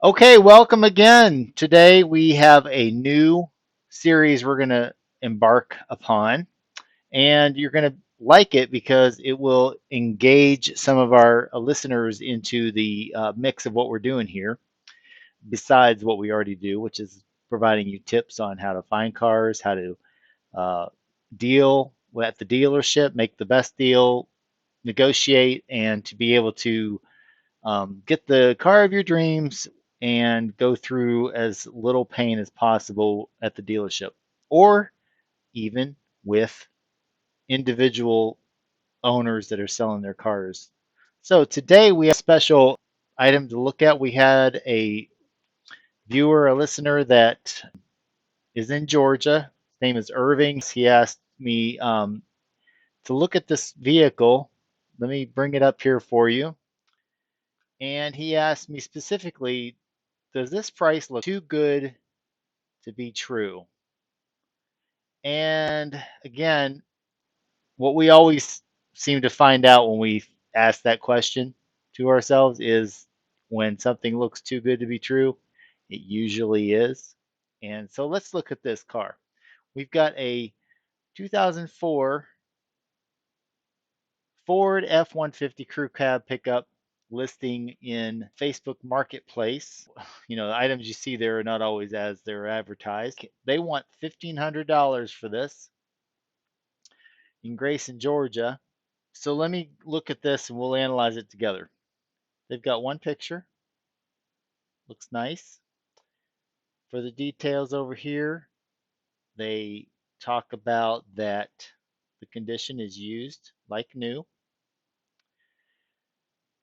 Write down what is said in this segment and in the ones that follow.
Okay, welcome again. Today we have a new series we're going to embark upon, and you're going to like it because it will engage some of our listeners into the mix of what we're doing here, besides what we already do, which is providing you tips on how to find cars, how to uh, deal at the dealership, make the best deal, negotiate, and to be able to get the car of your dreams and go through as little pain as possible at the dealership or even with individual owners that are selling their cars. So today we have a special item to look at. We had a viewer, a listener that is in Georgia. His name is Irving. He asked me to look at this vehicle. Let me bring it up here for you. And he asked me specifically, does this price look too good to be true? And again, what we always seem to find out when we ask that question to ourselves is when something looks too good to be true, it usually is. And so let's look at this car. We've got a 2004 Ford F-150 Crew Cab pickup listing in Facebook Marketplace. You know, the items you see there are not always as they're advertised. They want $1,500 for this in Grayson, Georgia. So let me look at this and we'll analyze it together. They've got one picture, looks nice. For the details over here, they talk about that the condition is used like new.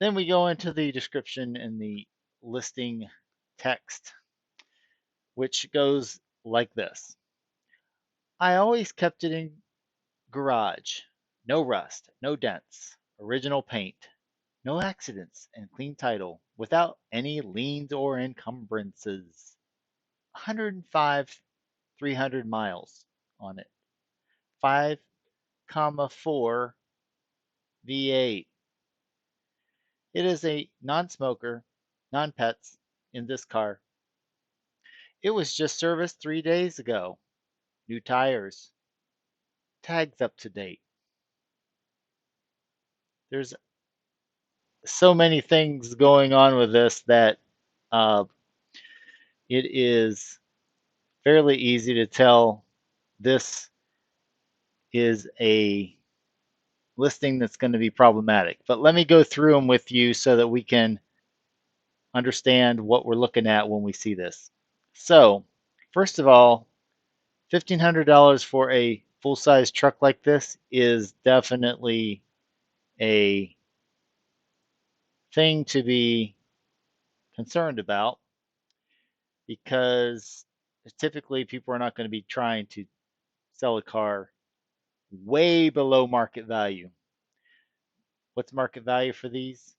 Then we go into the description and the listing text, which goes like this. I always kept it in garage. No rust, no dents, original paint, no accidents, and clean title without any liens or encumbrances. 105, 300 miles on it. 5,4 V8. It is a non-smoker, non-pets in this car. It was just serviced 3 days ago. New tires, tags up to date. There's so many things going on with this that uh, it is fairly easy to tell this is a listing that's going to be problematic. But let me go through them with you so that we can understand what we're looking at when we see this. So, first of all, $1,500 for a full-size truck like this is definitely a thing to be concerned about because typically people are not going to be trying to sell a car way below market value. What's market value for these?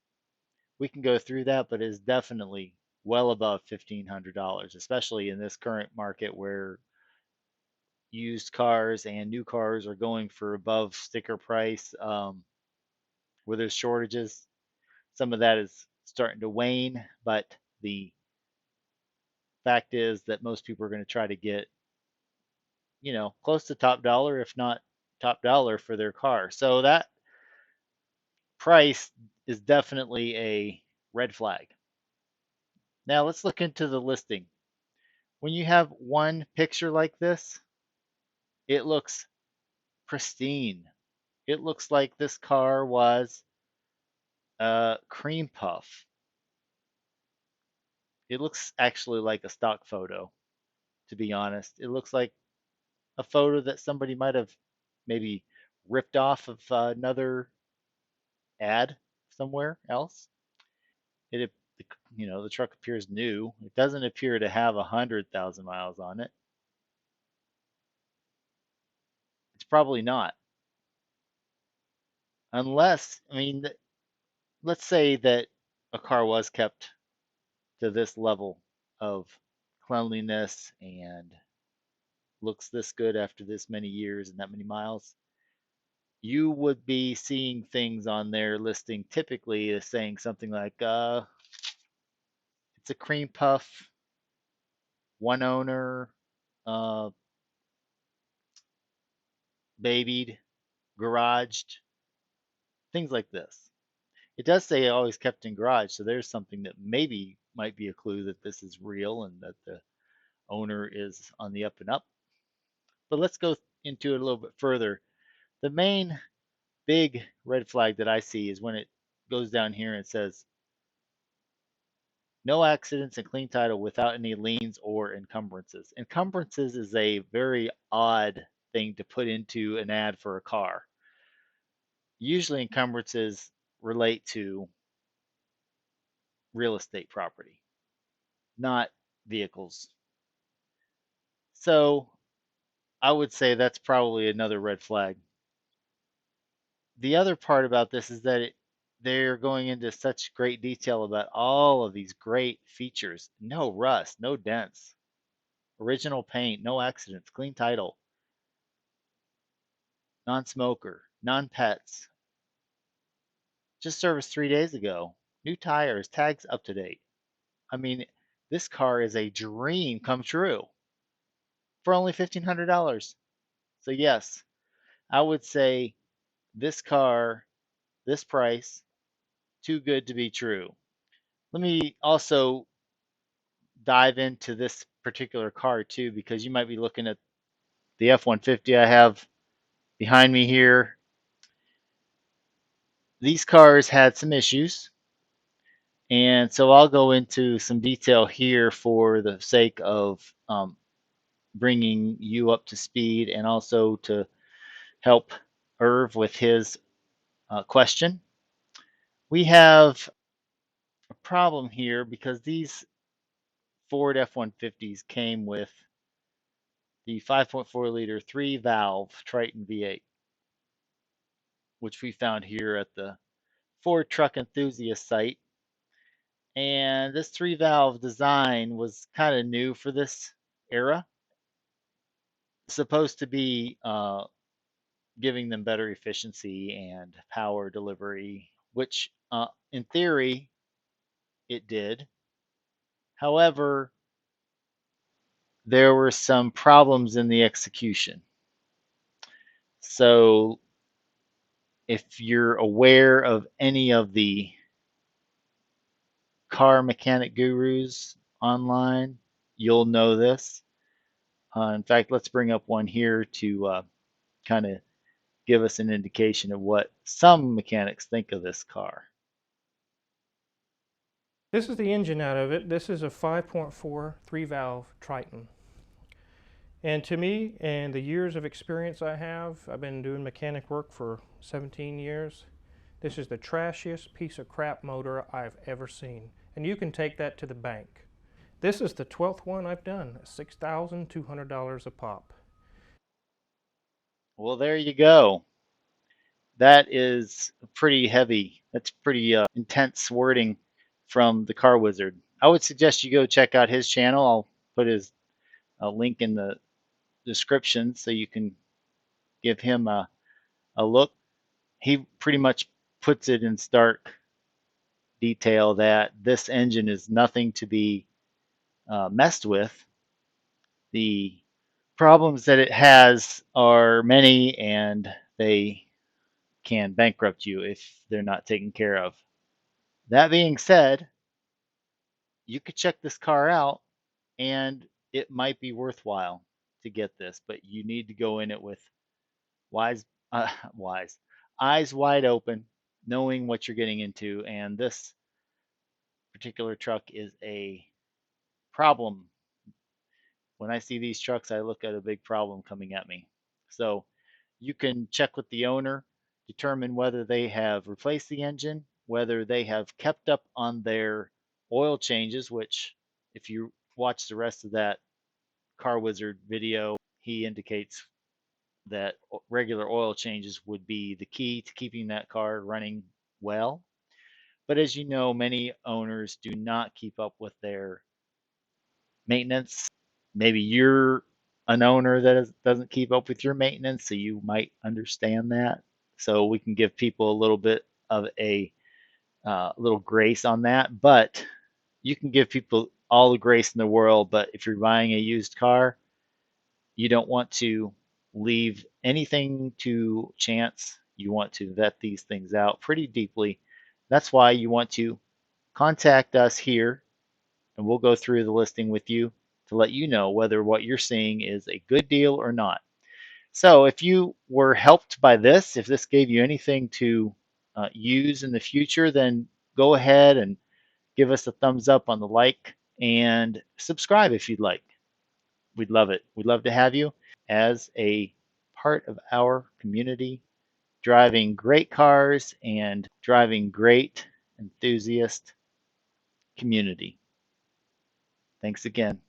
We can go through that, but it's definitely well above $1,500, especially in this current market where used cars and new cars are going for above sticker price, where there's shortages. Some of that is starting to wane, but the fact is that most people are going to try to get, close to top dollar, if not top dollar for their car. So that price is definitely a red flag. Now let's look into the listing. When you have one picture like this, it looks pristine. It looks like this car was a Creampuff. It looks actually like a stock photo, to be honest. It looks like a photo that somebody might have maybe ripped off of another ad somewhere else. It, the truck appears new. It doesn't appear to have 100,000 miles on it. It's probably not, unless let's say that a car was kept to this level of cleanliness and looks this good after this many years and that many miles. You would be seeing things on their listing typically as saying something like, It's a Creampuff, one owner, uh, babied, garaged, things like this. It does say always kept in garage, so there's something that maybe might be a clue that this is real and that the owner is on the up and up. But let's go into it a little bit further. The main big red flag that I see is when it goes down here and it says no accidents and clean title without any liens or encumbrances. Encumbrances is a very odd thing to put into an ad for a car. Usually encumbrances relate to real estate property, not vehicles. So I would say that's probably another red flag. The other part about this is that they're going into such great detail about all of these great features. No rust, no dents, original paint, no accidents, clean title, non-smoker, non-pets, just serviced 3 days ago, new tires, tags up to date. I mean, this car is a dream come true for only $1,500. So yes, I would say this car, this price, too good to be true. Let me also dive into this particular car too, because you might be looking at the F-150 I have behind me here. These cars had some issues, and so I'll go into some detail here for the sake of bringing you up to speed and also to help Irv with his question. We have a problem here because these Ford F-150s came with the 5.4 liter 3-valve Triton V8, which we found here at the Ford Truck Enthusiast site. And this 3-valve design was kind of new for this era. It's supposed to be giving them better efficiency and power delivery, which in theory it did. However, there were some problems in the execution. So if you're aware of any of the car mechanic gurus online, you'll know this. In fact, let's bring up one here to kind of give us an indication of what some mechanics think of this car. This is the engine out of it. This is a 5.4 3-valve Triton. And to me, and the years of experience I have, I've been doing mechanic work for 17 years, this is the trashiest piece of crap motor I've ever seen. And you can take that to the bank. This is the 12th one I've done, $6,200 a pop. Well, there you go. That is pretty heavy. That's pretty intense wording from the Car Wizard. I would suggest you go check out his channel. I'll put his link in the description so you can give him a look. He pretty much puts it in stark detail that this engine is nothing to be messed with. The problems that it has are many, and they can bankrupt you if they're not taken care of. That being said, you could check this car out and it might be worthwhile to get this, but you need to go in it with wise, wise, eyes wide open, knowing what you're getting into. And this particular truck is a problem. When I see these trucks, I look at a big problem coming at me. So you can check with the owner, determine whether they have replaced the engine, whether they have kept up on their oil changes, which if you watch the rest of that Car Wizard video, he indicates that regular oil changes would be the key to keeping that car running well. But as you know, many owners do not keep up with their maintenance. Maybe you're an owner that doesn't keep up with your maintenance, so you might understand that. So we can give people a little bit of a little grace on that. But You can give people all the grace in the world, but if you're buying a used car, you don't want to leave anything to chance. You want to vet these things out pretty deeply. That's why you want to contact us here, and we'll go through the listing with you to let you know whether what you're seeing is a good deal or not. So if you were helped by this, if this gave you anything to use in the future, then go ahead and give us a thumbs up on the like and subscribe if you'd like. We'd love it. We'd love to have you as a part of our community, driving great cars and driving great enthusiast community. Thanks again.